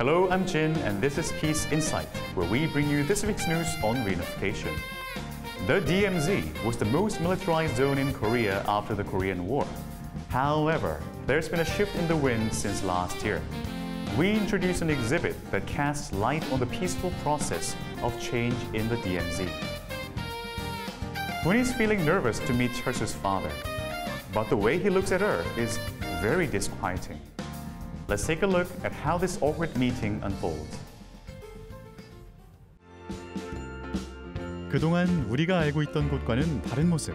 Hello, I'm Jin, and this is Peace Insight, where we bring you this week's news on reunification. The DMZ was the most militarized zone in Korea after the Korean War. However, there's been a shift in the wind since last year. We introduce an exhibit that casts light on the peaceful process of change in the DMZ. Winnie's feeling nervous to meet Cheolsu's father, but the way he looks at her is very disquieting. Let's take a look at how this awkward meeting unfolds. 그동안 우리가 알고 있던 곳과는 다른 모습.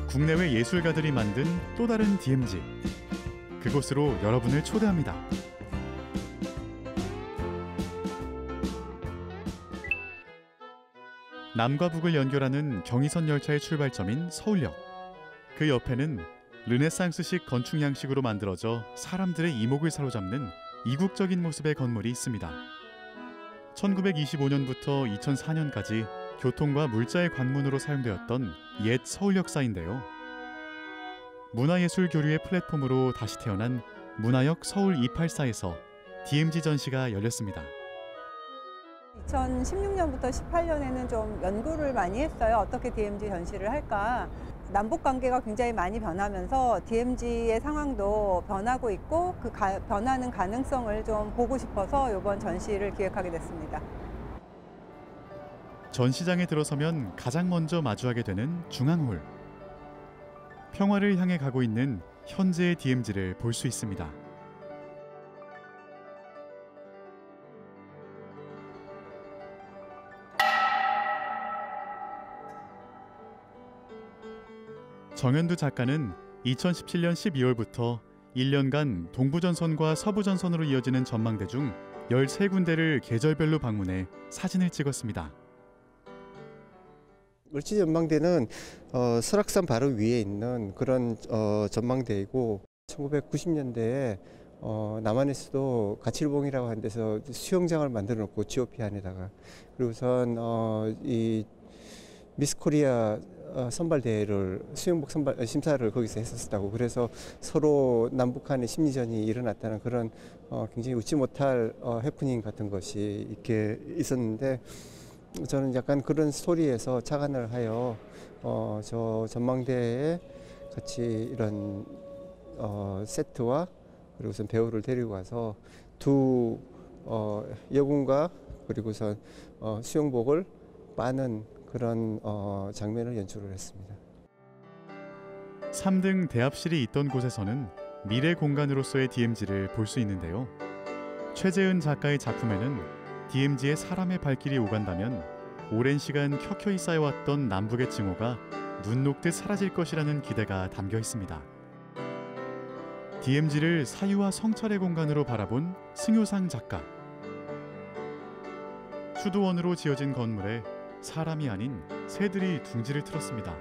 국내외 예술가들이 만든 또 다른 DMZ. 그곳으로 여러분을 초대합니다. 남과 북을 연결하는 경의선 열차의 출발점인 서울역. 그 옆에는 르네상스식 건축 양식으로 만들어져 사람들의 이목을 사로잡는 이국적인 모습의 건물이 있습니다. 1925년부터 2004년까지 교통과 물자의 관문으로 사용되었던 옛 서울역사인데요. 문화예술 교류의 플랫폼으로 다시 태어난 문화역 서울 284에서 DMZ 전시가 열렸습니다. 2016년부터 18년에는 좀 연구를 많이 했어요. 어떻게 DMZ 전시를 할까. 남북 관계가 굉장히 많이 변하면서 DMZ의 상황도 변하고 있고 그 변하는 가능성을 좀 보고 싶어서 이번 전시를 기획하게 됐습니다. 전시장에 들어서면 가장 먼저 마주하게 되는 중앙홀. 평화를 향해 가고 있는 현재의 DMZ를 볼 수 있습니다. 정현두 작가는 2017년 12월부터 1년간 동부전선과 서부전선으로 이어지는 전망대 중 13군데를 계절별로 방문해 사진을 찍었습니다. 을지 전망대는 설악산 바로 위에 있는 그런 전망대이고 1990년대에 남한에서도 가칠봉이라고 하는 데서 수영장을 만들어 놓고 GOP 안에다가 그리고선 이 미스 코리아 선발대회를 수영복 선발 심사를 거기서 했었다고 그래서 서로 남북한의 심리전이 일어났다는 그런 굉장히 웃지 못할 해프닝 같은 것이 이렇게 있었는데 저는 약간 그런 스토리에서 착안을 하여 저 전망대에 같이 이런 세트와 그리고선 배우를 데리고 가서 두 여군과 그리고선 수영복을 빠는 그런 장면을 연출을 했습니다. 3등 대합실이 있던 곳에서는 미래 공간으로서의 DMZ를 볼 수 있는데요. 최재은 작가의 작품에는 DMZ에 사람의 발길이 오간다면 오랜 시간 켜켜이 쌓여왔던 남북의 증오가 눈 녹듯 사라질 것이라는 기대가 담겨 있습니다. DMZ를 사유와 성찰의 공간으로 바라본 승효상 작가. 수도원으로 지어진 건물에 사람이 아닌 새들이 둥지를 틀었습니다.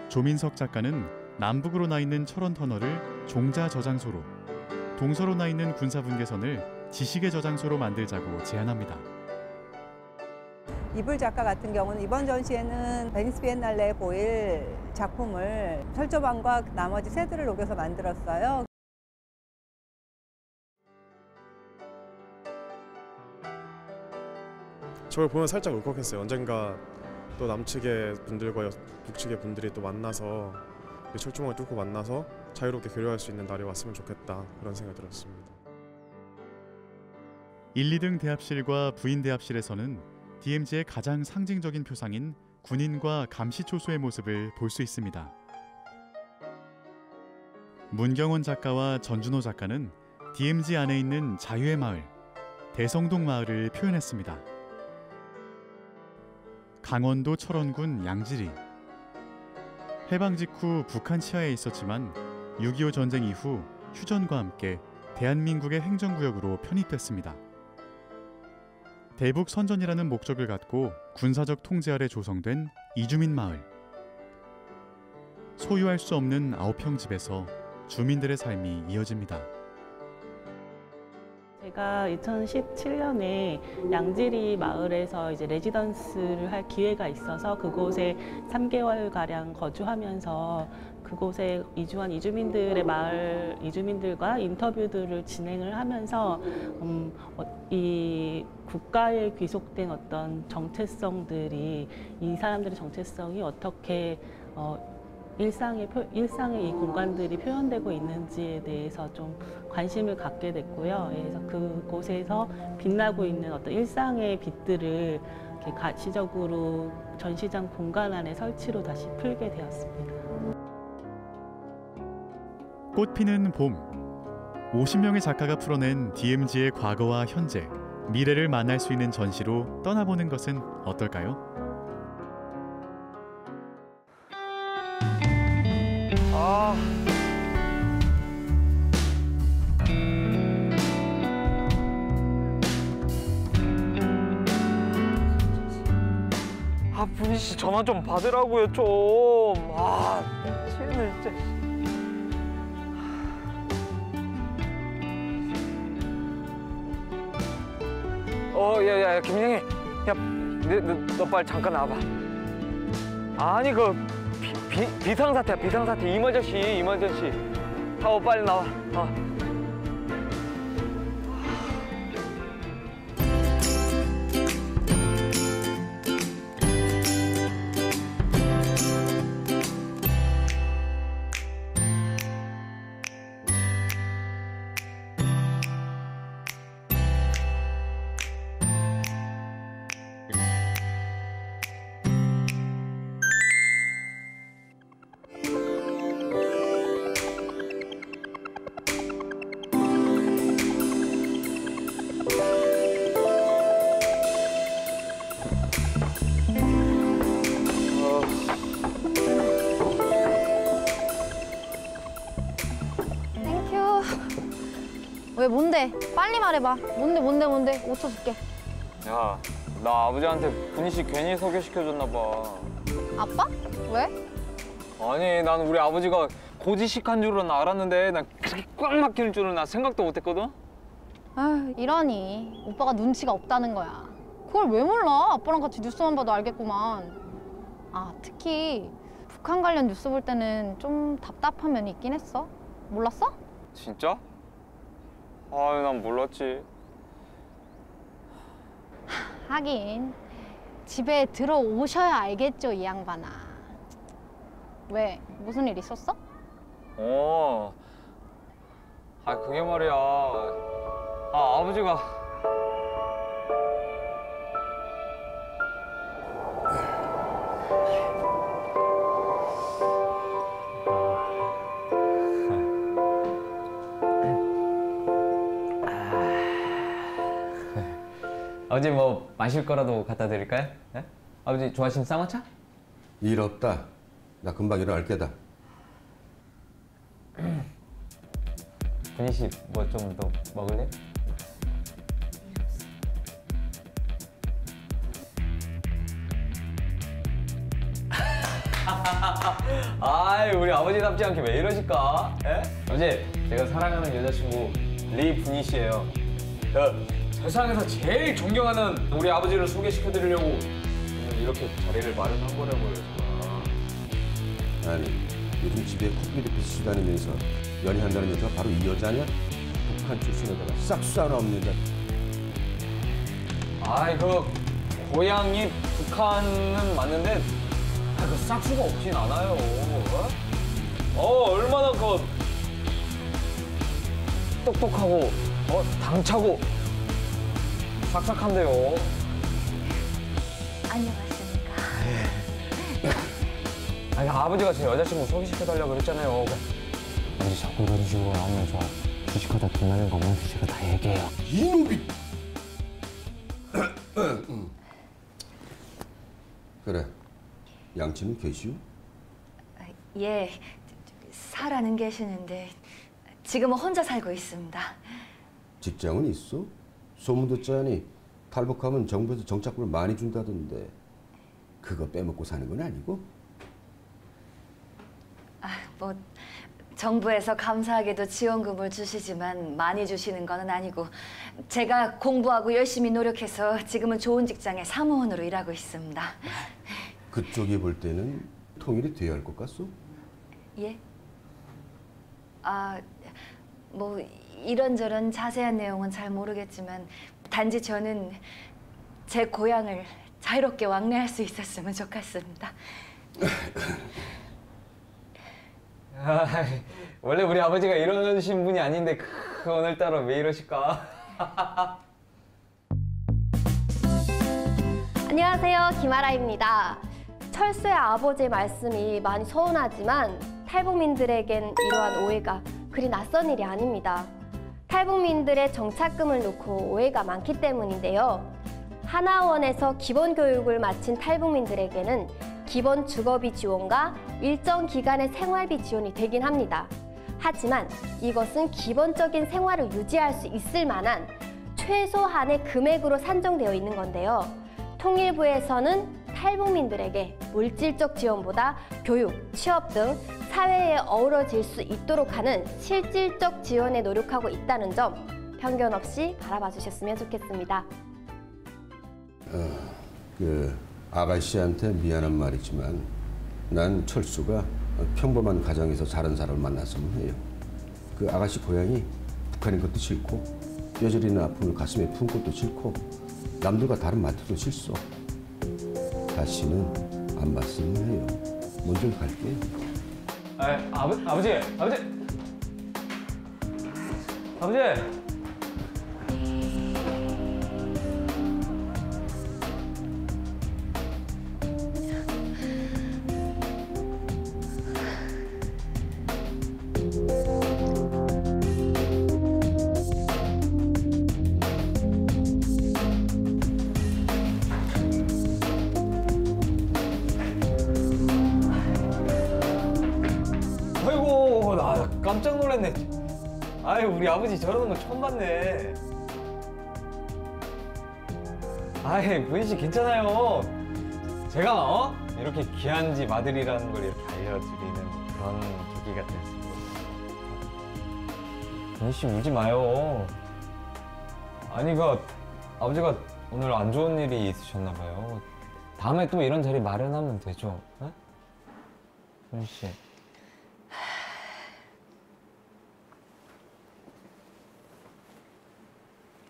조민석 작가는 남북으로 나 있는 철원 터널을 종자 저장소로, 동서로 나 있는 군사분계선을 지식의 저장소로 만들자고 제안합니다. 이불 작가 같은 경우는 이번 전시에는 베니스 비엔날레에 보일 작품을 철조망과 나머지 새들을 녹여서 만들었어요. 저걸 보면 살짝 울컥했어요. 언젠가 또 남측의 분들과 북측의 분들이 또 만나서 철조망을 뚫고 만나서 자유롭게 교류할 수 있는 날이 왔으면 좋겠다 그런 생각이 들었습니다. 1, 2등 대합실과 부인 대합실에서는 DMZ의 가장 상징적인 표상인 군인과 감시초소의 모습을 볼 수 있습니다. 문경원 작가와 전준호 작가는 DMZ 안에 있는 자유의 마을, 대성동 마을을 표현했습니다. 강원도 철원군 양지리. 해방 직후 북한 치하에 있었지만 6.25 전쟁 이후 휴전과 함께 대한민국의 행정구역으로 편입됐습니다. 대북 선전이라는 목적을 갖고 군사적 통제 아래 조성된 이주민 마을. 소유할 수 없는 9평 집에서 주민들의 삶이 이어집니다. 제가 2017년에 양지리 마을에서 이제 레지던스를 할 기회가 있어서 그곳에 3개월가량 거주하면서 그 그곳에 이주한 이주민들과 인터뷰들을 진행을 하면서 이 국가에 귀속된 어떤 정체성들이 이 사람들의 정체성이 어떻게 일상의 이 공간들이 표현되고 있는지에 대해서 좀 관심을 갖게 됐고요. 그래서 그곳에서 빛나고 있는 어떤 일상의 빛들을 이렇게 가시적으로 전시장 공간 안에 설치로 다시 풀게 되었습니다. 꽃피는 봄. 50명의 작가가 풀어낸 DMZ의 과거와 현재, 미래를 만날 수 있는 전시로 떠나보는 것은 어떨까요? 분희 씨 전화 좀 받으라고요 좀. 미치겠네 진짜. 야, 김영희, 야, 너 빨리 잠깐 나와봐. 아니 비상사태야, 비상사태. 이머전시. 빨리 나와. 왜 뭔데? 빨리 말해봐. 뭔데? 5초 줄게. 야, 나 아버지한테 분희 씨 괜히 소개시켜줬나 봐. 아빠? 왜? 아니, 난 우리 아버지가 고지식한 줄은 알았는데 난 그렇게 꽉 막힐 줄은 나 생각도 못했거든? 아휴, 이러니. 오빠가 눈치가 없다는 거야. 그걸 왜 몰라? 아빠랑 같이 뉴스만 봐도 알겠구만. 특히 북한 관련 뉴스 볼 때는 좀 답답한 면이 있긴 했어. 몰랐어? 진짜? 난 몰랐지. 하긴 집에 들어오셔야 알겠죠, 이 양반아. 왜? 무슨 일 있었어? 그게 말이야. 아버지가 아버지 뭐 마실 거라도 갖다 드릴까요? 네? 아버지 좋아하시는 쌍화차? 일 없다. 나 금방 일어날 게다. 분희 씨 뭐 좀 더 먹을래? 우리 아버지답지 않게 왜 이러실까? 아버지, 제가 사랑하는 여자친구 리분희 씨예요. 세상에서 제일 존경하는 우리 아버지를 소개시켜드리려고 오늘 이렇게 자리를 마련한 거라고요, 제가. 아니, 요즘 집에 코끼리 빚이 다니면서 연애한다는 여자가 바로 이 여자냐? 북한 출신에다가 싹수 하나 없는 여자. 고향이 북한은 맞는데 그 싹수가 없진 않아요. 얼마나 똑똑하고 당차고 싹싹한데요. 안녕하십니까. 아버지가 제 여자친구 소개시켜달라고 그랬잖아요. 아버지 자꾸 이런 식으로 하면서 주식하다 빛나는 거 없는데 제가 다 얘기해요. 이놈이! 그래, 양치는 계시오? 예, 살아는 계시는데 지금은 혼자 살고 있습니다. 직장은 있어? 소문 듣자니 탈북하면 정부에서 정착금을 많이 준다던데 그거 빼먹고 사는 건 아니고? 정부에서 감사하게도 지원금을 주시지만 많이 주시는 건 아니고 제가 공부하고 열심히 노력해서 지금은 좋은 직장에 사무원으로 일하고 있습니다. 그쪽이 볼 때는 통일이 돼야 할 것 같소? 예? 뭐 이런저런 자세한 내용은 잘 모르겠지만 단지 저는 제 고향을 자유롭게 왕래할 수 있었으면 좋겠습니다. 원래 우리 아버지가 이러신 분이 아닌데 오늘따라 왜 이러실까? 안녕하세요, 김아라입니다. 철수의 아버지의 말씀이 많이 서운하지만 탈북민들에겐 이러한 오해가 그리 낯선 일이 아닙니다. 탈북민들의 정착금을 놓고 오해가 많기 때문인데요. 하나원에서 기본교육을 마친 탈북민들에게는 기본 주거비 지원과 일정 기간의 생활비 지원이 되긴 합니다. 하지만 이것은 기본적인 생활을 유지할 수 있을 만한 최소한의 금액으로 산정되어 있는 건데요. 통일부에서는 탈북민들에게 물질적 지원보다 교육, 취업 등 사회에 어우러질 수 있도록 하는 실질적 지원에 노력하고 있다는 점 편견 없이 바라봐 주셨으면 좋겠습니다. 아가씨한테 미안한 말이지만 난 철수가 평범한 가정에서 자란 사람을 만났으면 해요. 그 아가씨 고향이 북한인 것도 싫고 뼈저리는 아픔을 가슴에 품 것도 싫고 남들과 다른 말투도 싫소. 다시는 안 봤으면 해요. 먼저 갈게. 아버지! 아이고, 나 깜짝 놀랐네. 아유, 우리 아버지 저러는 거 처음 봤네. 아이, 부인 씨 괜찮아요. 제가 이렇게 귀한 집 아들이라는 걸 이렇게 알려드리는 그런 계기가 됐습니다. 부인 씨 울지 마요. 아니, 아버지가 오늘 안 좋은 일이 있으셨나 봐요. 다음에 또 이런 자리 마련하면 되죠. 부인 씨.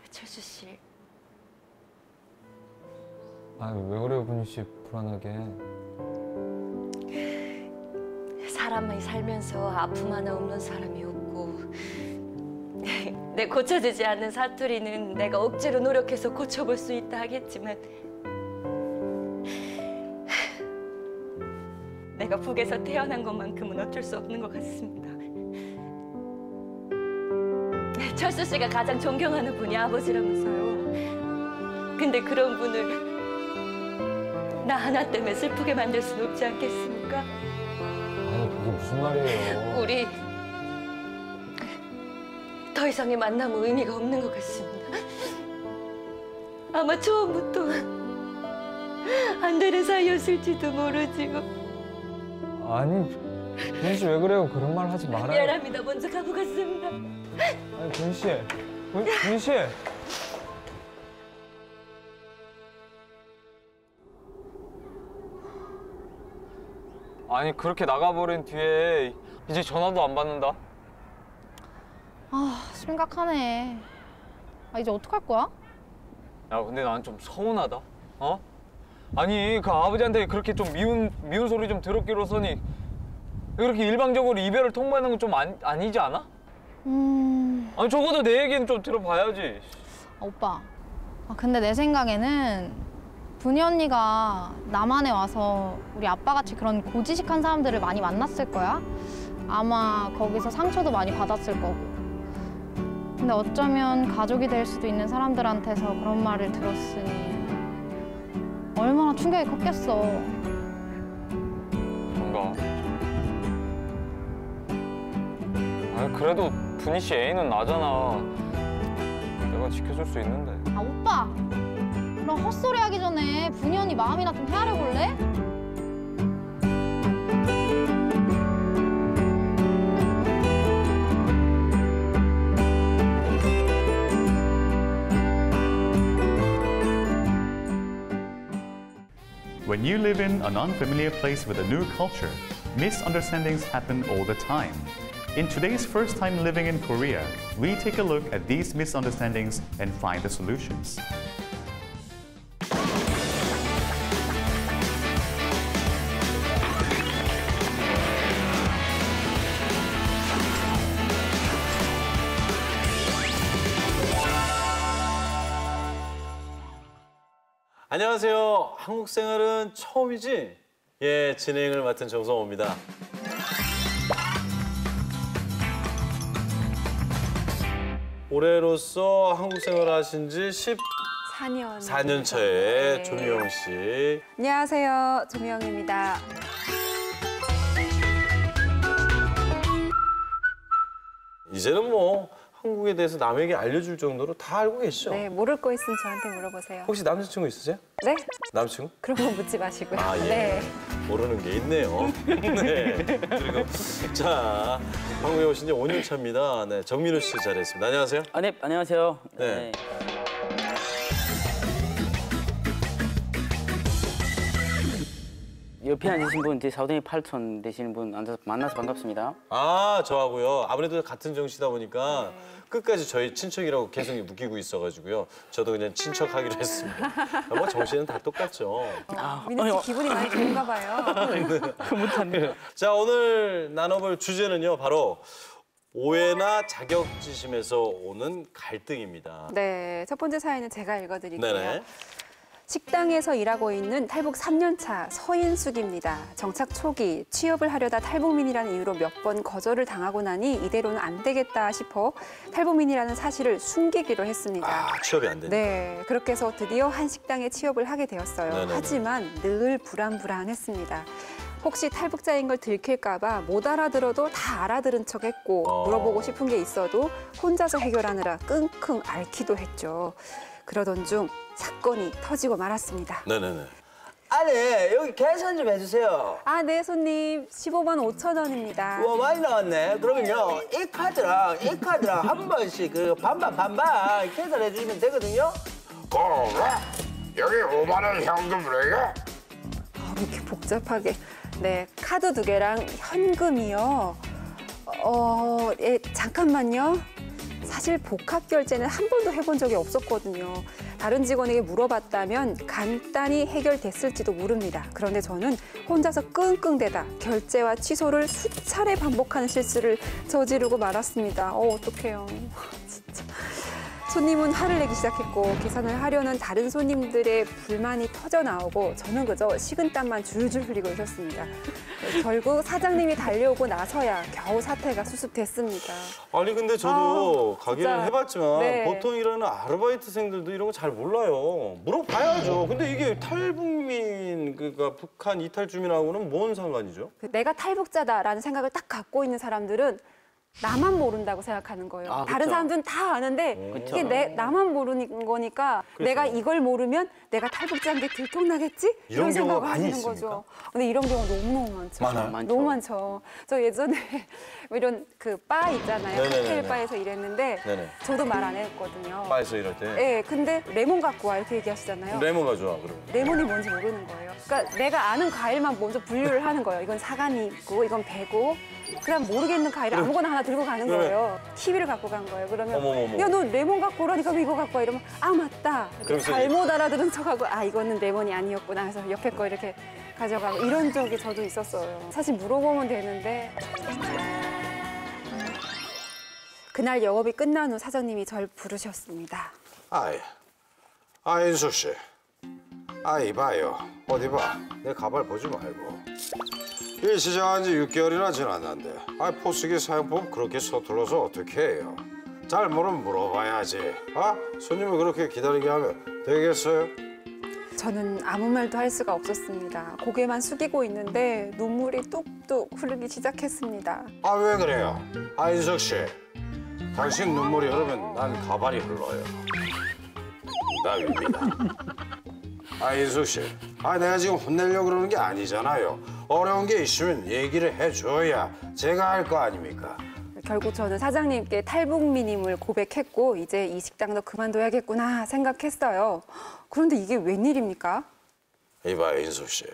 철수 씨. 왜 그래요, 분유 씨? 불안하게. 사람이 살면서 아픔 하나 없는 사람이 없고 내 고쳐지지 않는 사투리는 내가 억지로 노력해서 고쳐볼 수 있다 하겠지만 내가 북에서 태어난 것만큼은 어쩔 수 없는 것 같습니다. 철수 씨가 가장 존경하는 분이 아버지라면서요. 근데 그런 분을 나 하나 때문에 슬프게 만들 수는 없지 않겠습니까? 아니, 그게 무슨 말이에요? 우리 더 이상의 만남은 의미가 없는 것 같습니다. 아마 처음부터 안 되는 사이였을지도 모르지고. 아니, 부인 씨 왜 그래요? 그런 말 하지 말아요. 미안합니다. 먼저 가보겠습니다. 아니, 부인 씨. 부인 씨. 아니, 그렇게 나가버린 뒤에 이제 전화도 안 받는다? 심각하네. 이제 어떡할 거야? 야, 근데 난 좀 서운하다. 아니, 그 아버지한테 그렇게 좀 미운 소리 좀 들었기로서니 그렇게 일방적으로 이별을 통보하는 건 좀 아니지 않아? 아니, 적어도 내 얘기는 좀 들어봐야지. 오빠. 근데 내 생각에는 분이 언니가 남한에 와서 우리 아빠같이 그런 고지식한 사람들을 많이 만났을 거야. 아마 거기서 상처도 많이 받았을 거고. 근데 어쩌면 가족이 될 수도 있는 사람들한테서 그런 말을 들었으니 얼마나 충격이 컸겠어. 그런가? 아니, 그래도 분희 씨 애인은 나잖아. 내가 지켜줄 수 있는데. 오빠! 그럼 헛소리 하기 전에 분이 언니 마음이나 좀 헤아려 볼래? When you live in an unfamiliar place with a new culture, misunderstandings happen all the time. In today's First Time Living in Korea, we take a look at these misunderstandings and find the solutions. 안녕하세요. 한국 생활은 처음이지? 예, 진행을 맡은 정성호입니다. 올해로서 한국 생활을 하신 지 14년 차의 네. 조미영 씨. 안녕하세요. 조미영입니다. 이제는 뭐 한국에 대해서 남에게 알려줄 정도로 다 알고 계시죠? 네, 모를 거 있으면 저한테 물어보세요. 혹시 남자친구 있으세요? 네? 남자친구? 그런 거 묻지 마시고요. 아, 예. 네. 모르는 게 있네요. 네. 그리고 자, 한국에 오신 지 5년 차입니다. 네, 정민우 씨 자리했습니다. 안녕하세요. 아, 네, 안녕하세요. 네. 옆에 앉으신 분, 제 사돈이 8촌 되시는 분 앉아서 만나서 반갑습니다. 아, 저하고요. 아무래도 같은 정씨다 보니까 끝까지 저희 친척이라고 계속 묶이고 있어가지고요. 저도 그냥 친척하기로 했습니다. 뭐 정씨는 다 똑같죠. 민우 씨 기분이 많이 좋은가 봐요. 자, 오늘 나눠볼 주제는요. 바로 오해나 자격지심에서 오는 갈등입니다. 네, 첫 번째 사연은 제가 읽어드릴게요. 네네. 식당에서 일하고 있는 탈북 3년차 서인숙입니다. 정착 초기 취업을 하려다 탈북민이라는 이유로 몇 번 거절을 당하고 나니 이대로는 안 되겠다 싶어 탈북민이라는 사실을 숨기기로 했습니다. 아, 취업이 안 되니까. 네, 그렇게 해서 드디어 한 식당에 취업을 하게 되었어요. 네네네. 하지만 늘 불안불안했습니다. 혹시 탈북자인 걸 들킬까 봐 못 알아들어도 다 알아들은 척했고 물어보고 싶은 게 있어도 혼자서 해결하느라 끙끙 앓기도 했죠. 그러던 중 사건이 터지고 말았습니다. 네네네. 아니, 여기 계산 좀 해주세요. 아, 네, 손님. 15만 5천 원입니다. 우와, 많이 나왔네. 그러면요, 이 카드랑 이 카드랑 한 번씩 그 반반 계산해 주시면 되거든요. 여기 5만 원 현금으로요? 아, 이렇게 복잡하게. 네, 카드 2개랑 현금이요. 예, 잠깐만요. 사실 복합 결제는 한 번도 해본 적이 없었거든요. 다른 직원에게 물어봤다면 간단히 해결됐을지도 모릅니다. 그런데 저는 혼자서 끙끙대다 결제와 취소를 수차례 반복하는 실수를 저지르고 말았습니다. 어떡해요. 진짜. 손님은 화를 내기 시작했고 계산을 하려는 다른 손님들의 불만이 터져 나오고 저는 그저 식은땀만 줄줄 흘리고 있었습니다. 결국 사장님이 달려오고 나서야 겨우 사태가 수습됐습니다. 아니 근데 저도 가게를 진짜. 해봤지만 네. 보통 일하는 아르바이트생들도 이런 거 잘 몰라요. 물어봐야죠. 근데 이게 탈북민, 그러니까 북한 이탈 주민하고는 뭔 상관이죠? 내가 탈북자다라는 생각을 딱 갖고 있는 사람들은 나만 모른다고 생각하는 거예요. 아, 다른 그쵸. 사람들은 다 아는데 그쵸. 이게 나만 모르는 거니까 그렇죠. 내가 이걸 모르면 내가 탈북자인데 들통나겠지? 이런 경우가 생각을 많이 하시는 있습니까? 거죠. 근데 이런 경우 너무너무 많죠. 많아요? 너무 많죠. 저 예전에 이런 그 바 있잖아요. 네네네네. 칵테일 바에서 일했는데 네네. 저도 말 안 했거든요. 바에서 이럴 때. 네, 근데 레몬 갖고 와 이렇게 얘기하시잖아요. 레몬 가져와 그럼. 레몬이 뭔지 모르는 거예요. 그러니까 내가 아는 과일만 먼저 분류를 하는 거예요. 이건 사과니 있고 이건 배고 그다음 모르겠는 과일 아무거나 하나 들고 가는 거예요. TV를 갖고 간 거예요. 그러면 어머머머. 야, 너 레몬 갖고 오라니까 왜 이거 갖고 와? 이러면 아, 맞다. 그러면서 잘못 알아들은 척하고 아, 이거는 레몬이 아니었구나 해서 옆에 거 이렇게 가져가고 이런 적이 저도 있었어요. 사실 물어보면 되는데 그날 영업이 끝난 후 사장님이 절 부르셨습니다. 인숙 씨. 이봐요. 어디 봐. 내 가발 보지 말고. 일 시작한 지 6개월이나 지났는데 포스기 사용법 그렇게 서툴러서 어떻게 해요? 잘 모르면 물어봐야지. 손님을 그렇게 기다리게 하면 되겠어요? 저는 아무 말도 할 수가 없었습니다. 고개만 숙이고 있는데 눈물이 뚝뚝 흐르기 시작했습니다. 왜 그래요? 인숙 씨. 당신 눈물이 흐르면 난 가발이 흘러요. 농담입니다. 인숙 씨. 내가 지금 혼내려고 그러는 게 아니잖아요. 어려운 게 있으면 얘기를 해줘야 제가 할 거 아닙니까? 결국 저는 사장님께 탈북민임을 고백했고 이제 이 식당도 그만둬야겠구나 생각했어요. 그런데 이게 웬일입니까? 이봐, 인숙 씨.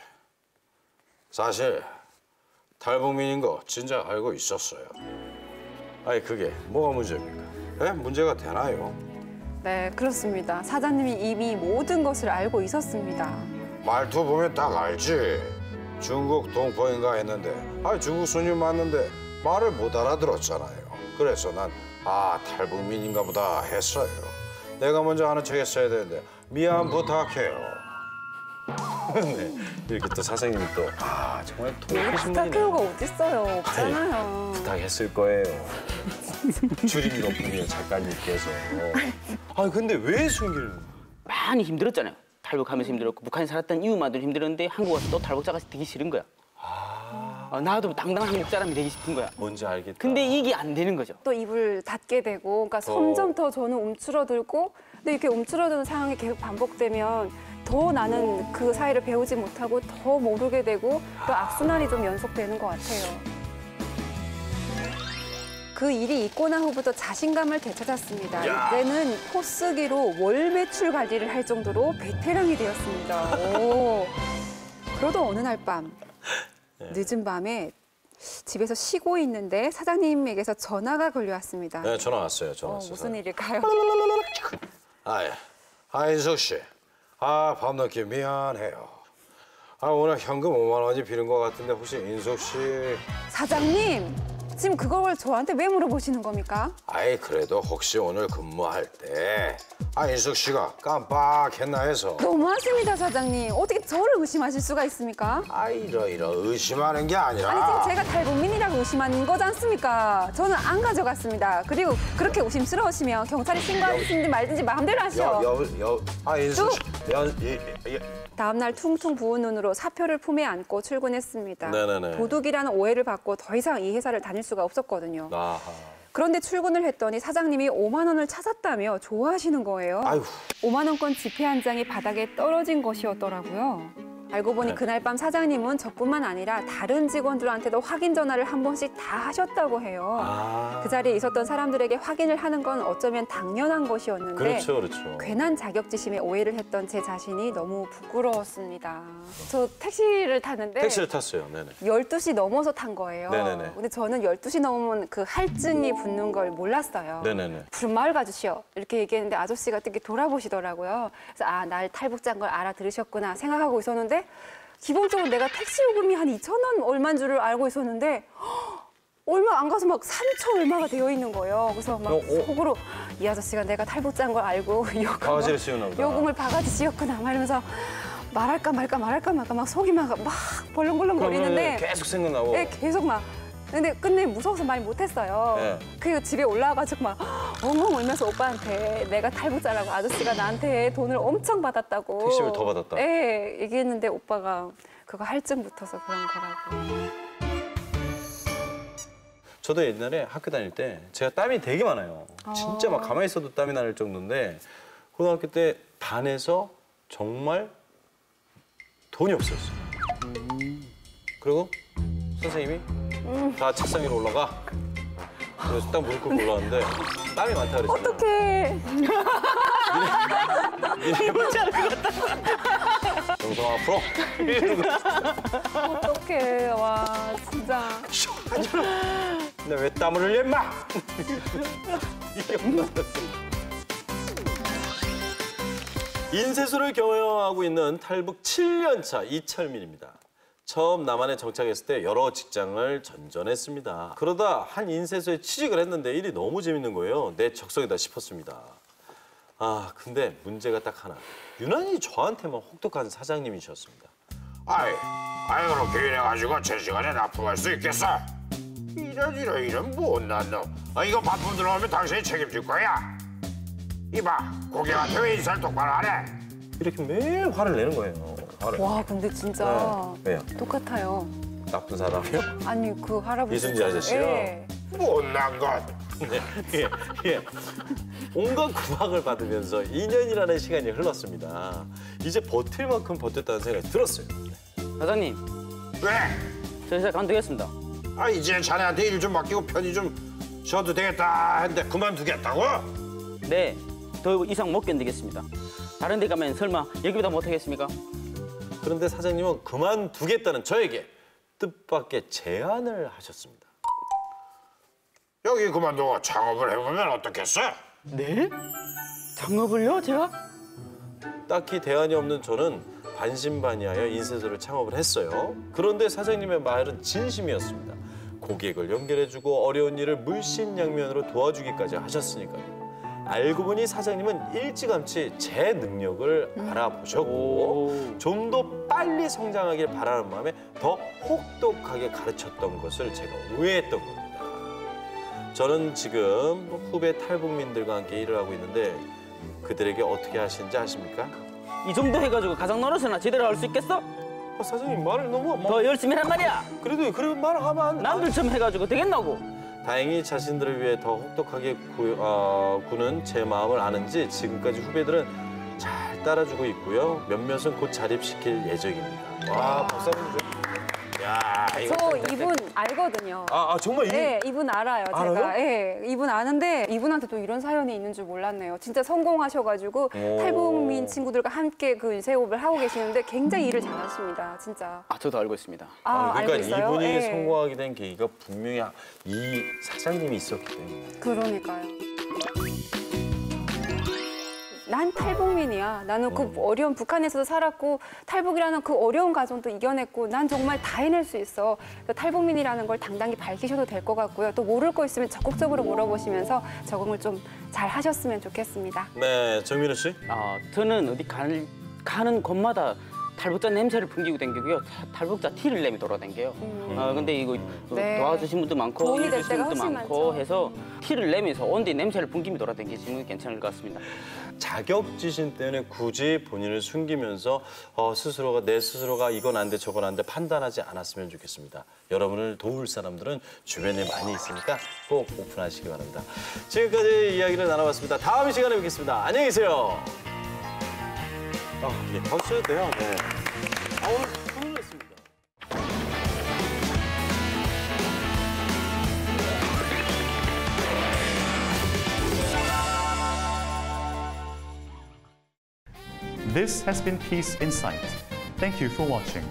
사실 탈북민인 거 진작 알고 있었어요. 아니 그게 뭐가 문제입니까? 예? 문제가 되나요? 네, 그렇습니다. 사장님이 이미 모든 것을 알고 있었습니다. 말투 보면 딱 알지. 중국 동포인가 했는데 중국 손님 맞는데 말을 못 알아들었잖아요. 그래서 난 탈북민인가 보다 했어요. 내가 먼저 아는 척 했어야 되는데 미안 부탁해요. 네, 이렇게 또 사장님이 또 정말 통하신 분이네요. 부탁해요가 어딨어요. 없잖아요. 부탁했을 거예요. 줄임이 높으면 작가님께서. 근데 왜 숨기는 거예요? 많이 힘들었잖아요. 탈북하면서 힘들었고 북한에 살았던 이유만도 힘들었는데 한국 와서 또 탈북자가 되기 싫은 거야. 나도 당당한 한국 사람이 되기 싶은 거야. 뭔지 알겠다. 근데 이게 안 되는 거죠. 또 입을 닫게 되고, 그러니까 점점 더 저는 움츠러들고, 근데 이렇게 움츠러드는 상황이 계속 반복되면 더 나는 그 사이를 배우지 못하고 더 모르게 되고 또 악순환이 좀 연속되는 것 같아요. 그 일이 있고 난 후부터 자신감을 되찾았습니다. 이제는 포스기로 월 매출 관리를 할 정도로 베테랑이 되었습니다. 그러던 어느 날 밤, 늦은 밤에 집에서 쉬고 있는데 사장님에게서 전화가 걸려왔습니다. 네, 전화 왔어요. 전화 왔어요. 무슨 일일까요? 인석 씨. 밤늦게 미안해요. 오늘 현금 5만 원이 비는 것 같은데 혹시 인석 씨? 사장님, 지금 그걸 저한테 왜 물어보시는 겁니까? 그래도 혹시 오늘 근무할 때 인석 씨가 깜빡했나 해서. 너무하십니다, 사장님. 어떻게 저를 의심하실 수가 있습니까? 이러 의심하는 게 아니라. 지금 제가 탈북민이라고 의심하는 거지 않습니까? 저는 안 가져갔습니다. 그리고 그렇게 의심스러우시면 경찰에 신고하시든지 말든지 마음대로 하시오. 인석 씨. 다음 날 퉁퉁 부은 눈으로 사표를 품에 안고 출근했습니다. 네네네. 도둑이라는 오해를 받고 더 이상 이 회사를 다닐 수가 없었거든요. 그런데 출근을 했더니 사장님이 5만 원을 찾았다며 좋아하시는 거예요. 5만 원권 지폐 한 장이 바닥에 떨어진 것이었더라고요. 알고 보니 그날 밤 사장님은 저뿐만 아니라 다른 직원들한테도 확인 전화를 한 번씩 다 하셨다고 해요. 그 자리에 있었던 사람들에게 확인을 하는 건 어쩌면 당연한 것이었는데 그렇죠. 괜한 자격지심에 오해를 했던 제 자신이 너무 부끄러웠습니다. 저 택시를 탔는데 택시를 탔어요. 네네. 12시 넘어서 탄 거예요. 네네네. 근데 저는 12시 넘으면 그 할증이 붙는 걸 몰랐어요. 네네네. 푸른마을 가주시오. 이렇게 얘기했는데 아저씨가 이렇게 돌아보시더라고요. 그래서 날 탈북자인 걸 알아들으셨구나 생각하고 있었는데 기본적으로 내가 택시 요금이 한 2,000원 얼마인 줄을 알고 있었는데 얼마 안 가서 막 3,000 얼마가 되어 있는 거예요. 그래서 막 속으로 이 아저씨가 내가 탈북자인 걸 알고 바가지를 씌우나 보다. 요금을 바가지 씌웠구나 막 이러면서 말할까 말까 막 속이 막 벌렁벌렁 거리는데 계속 생각나고. 네, 계속 막. 근데 끝내 무서워서 말 못했어요. 네. 그리고 집에 올라와가지고 막 엉엉 울면서 오빠한테 내가 탈북자라고 아저씨가 나한테 돈을 엄청 받았다고. 택시비를 더 받았다. 네, 얘기했는데 오빠가 그거 할증 붙어서 그런 거라고. 저도 옛날에 학교 다닐 때 제가 땀이 되게 많아요. 진짜 막 가만히 있어도 땀이 날 정도인데 고등학교 때 반에서 정말 돈이 없었어요. 그리고 선생님이 다 책상 위로 올라가. 그래서 딱 무릎 꿇고 올라왔는데 땀이 많다 그랬잖아요. 어떡해. 니네 뭔지 알 것 같다. 정성 앞으로. 어떡해. 와, 진짜. 근데 왜 땀을 흘려 임마. 인쇄소를 경영하고 있는 탈북 7년차 이철민입니다. 처음 남한에 정착했을 때 여러 직장을 전전했습니다. 그러다 한 인쇄소에 취직을 했는데 일이 너무 재밌는 거예요. 내 적성이다 싶었습니다. 근데 문제가 딱 하나. 유난히 저한테만 혹독한 사장님이셨습니다. 그렇게 이래가지고 제 시간에 납품할 수 있겠어? 이런 못난 놈. 이거 반품 들어오면 당신이 책임질 거야. 이봐, 고객한테 왜 인사를 똑바로 안 해? 이렇게 매일 화를 내는 거예요. 화를. 와, 근데 진짜 왜요? 똑같아요. 나쁜 사람이요? 아니, 그 할아버지. 이순지 아저씨요? 예. 못난 것. 예. 온갖 구박을 받으면서 2년이라는 시간이 흘렀습니다. 이제 버틸 만큼 버텼다는 생각이 들었어요. 사장님. 왜? 저 회사 관두겠습니다. 이제 자네한테 일 좀 맡기고 편히 좀 쉬어도 되겠다 했는데 그만두겠다고? 네, 더 이상 못 견디겠습니다. 다른 데 가면 설마 여기보다 못하겠습니까? 그런데 사장님은 그만두겠다는 저에게 뜻밖의 제안을 하셨습니다. 여기 그만두고 창업을 해보면 어떻겠어? 네? 창업을요, 제가? 딱히 대안이 없는 저는 반신반의하여 인쇄소를 창업을 했어요. 그런데 사장님의 말은 진심이었습니다. 고객을 연결해주고 어려운 일을 물심양면으로 도와주기까지 하셨으니까요. 알고 보니 사장님은 일찌감치 제 능력을 알아보셨고 좀 더 빨리 성장하길 바라는 마음에 더 혹독하게 가르쳤던 것을 제가 오해했던 겁니다. 저는 지금 후배 탈북민들과 함께 일을 하고 있는데 그들에게 어떻게 하시는지 아십니까? 이 정도 해가지고 가장 노릇이나 제대로 할 수 있겠어? 사장님 말을 너무 더 열심히 하란 말이야. 그래도 그런 말을 하면 안 돼. 남들처럼 해가지고 되겠나고. 다행히 자신들을 위해 더 혹독하게 구는 제 마음을 아는지 지금까지 후배들은 잘 따라주고 있고요. 몇몇은 곧 자립시킬 예정입니다. 와, 박사님 좀. 야, 저 이분 알거든요. 정말 네, 이분 알아요. 알아요? 제가. 네, 이분 아는데 이분한테도 이런 사연이 있는 줄 몰랐네요. 진짜 성공하셔가지고 탈북민 친구들과 함께 그 인쇄업을 하고 계시는데 굉장히 일을 잘하십니다. 진짜. 저도 알고 있습니다. 그러니까 알고 있어요? 이분이 네. 성공하게 된 계기가 분명히 이 사장님이 있었기 때문에. 그러니까요. 난 탈북민이야. 나는 그 어려운 북한에서도 살았고 탈북이라는 그 어려운 과정도 이겨냈고 난 정말 다 해낼 수 있어. 탈북민이라는 걸 당당히 밝히셔도 될 것 같고요. 또 모를 거 있으면 적극적으로 물어보시면서 적응을 좀 잘 하셨으면 좋겠습니다. 네, 정민우 씨? 저는 어디 가는 곳마다 탈북자 냄새를 풍기고 다니고요. 탈북자 티를 내며 돌아다녀요. 근데 이거 네. 도와주신 분도 많고 도움이 될 일해주신 때가 분도 훨씬 많고 많죠. 해서 티를 내면서 온데 냄새를 풍기며 돌아다니시면 괜찮을 것 같습니다. 자격지심 때문에 굳이 본인을 숨기면서 내 스스로가 이건 안 돼 저건 안 돼 판단하지 않았으면 좋겠습니다. 여러분을 도울 사람들은 주변에 많이 있으니까 꼭 오픈하시기 바랍니다. 지금까지 이야기를 나눠봤습니다. 다음 시간에 뵙겠습니다. 안녕히 계세요. 예, 박수 쳐도 돼요. 네. 오늘 훈훈했습니다. This has been Peace Insight. Thank you for watching.